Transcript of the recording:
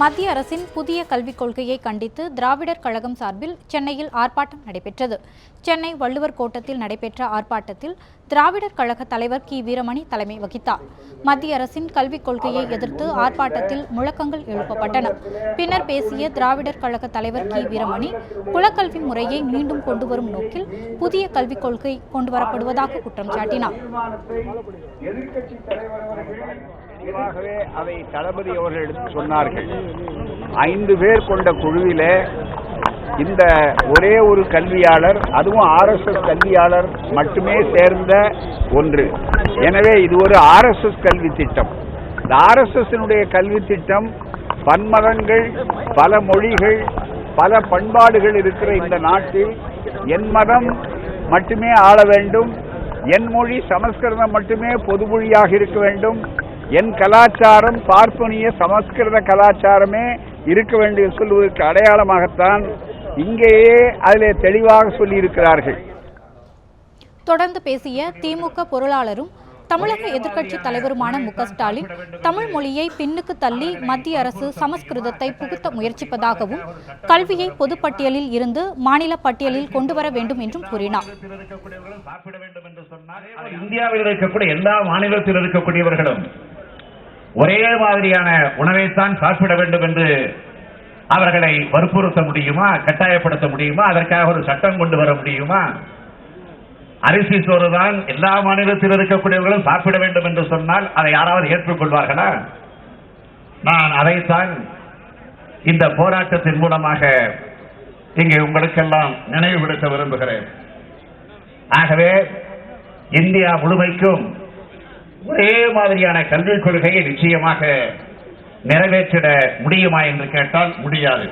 மத்திய அரசின் புதிய கல்விக் கொள்கையை கண்டித்து திராவிடர் கழகம் சார்பில் சென்னையில் ஆர்ப்பாட்டம் நடைபெற்றது. சென்னை வள்ளுவர் கோட்டத்தில் நடைபெற்ற ஆர்ப்பாட்டத்தில் திராவிடர் கழக தலைவர் கி. வீரமணி தலைமை வகித்தார். மத்திய அரசின் கல்விக் கொள்கையை எதிர்த்து ஆர்ப்பாட்டத்தில் முழக்கங்கள் எழுப்பப்பட்டன. பின்னர் பேசிய திராவிடர் கழக தலைவர் கி. வீரமணி, குலக்கல்வி முறையை மீண்டும் கொண்டுவரும் நோக்கில் புதிய கல்விக் கொள்கை கொண்டுவரப்படுவதாக குற்றம் சாட்டினார். அதை தளபதி அவர்கள் சொன்னார்கள். 5 பேர் கொண்ட குழுவிலே இந்த ஒரே ஒரு கல்வியாளர், அதுவும் RSS கல்வியாளர் மட்டுமே சேர்ந்த ஒன்று. எனவே இது ஒரு RSS கல்வி திட்டம். இந்த RSS கல்வி திட்டம் பன்மதங்கள், பல மொழிகள், பல பண்பாடுகள் இருக்கிற இந்த நாட்டில் என் மதம் மட்டுமே ஆள வேண்டும், என் மொழி சமஸ்கிருதம் மட்டுமே பொதுமொழியாக இருக்க வேண்டும், என் கலாச்சாரம் பார்ப்பனிய சமஸ்கிருத கலாச்சாரமே இருக்க வேண்டும் சொல்வதற்கு அடையாளமாகத்தான் இங்கேயே அதிலே தெளிவாக சொல்லியிருக்கிறார்கள். தொடர்ந்து பேசிய திமுக பொருளாளரும் தமிழக எதிர்க்கட்சி தலைவருமான மு.க. ஸ்டாலின், தமிழ் மொழியை பின்னுக்கு தள்ளி மத்திய அரசு சமஸ்கிருதத்தை புகுத்த முயற்சிப்பதாகவும், கல்வியை பொதுப்பட்டியலில் இருந்து மாநில பட்டியலில் கொண்டுவர வேண்டும் என்றும் கூறினார். இந்தியாவில் இருக்கக்கூடிய எல்லா மாநிலத்தில் இருக்கக்கூடியவர்களும் ஒரே மாதிரியான உணவைத்தான் சாப்பிட வேண்டும் என்று அவர்களை வற்புறுத்த முடியுமா? கட்டாயப்படுத்த முடியுமா? அதற்காக ஒரு சட்டம் கொண்டு வர முடியுமா? அரிசி சோறு தான் எல்லா மாநிலத்தில் இருக்கக்கூடியவர்களும் சாப்பிட வேண்டும் என்று சொன்னால் அதை யாராவது ஏற்றுக்கொள்வார்களா? நான் அதைத்தான் இந்த போராட்டத்தின் மூலமாக இங்கே உங்களுக்கெல்லாம் நினைவுபடுத்த விரும்புகிறேன். ஆகவே இந்தியா முழுமைக்கும் ஒரே மாதிரியான கல்விக் கொள்கையை நிச்சயமாக நிறைவேற்றிட முடியுமா என்று கேட்டால் முடியாது.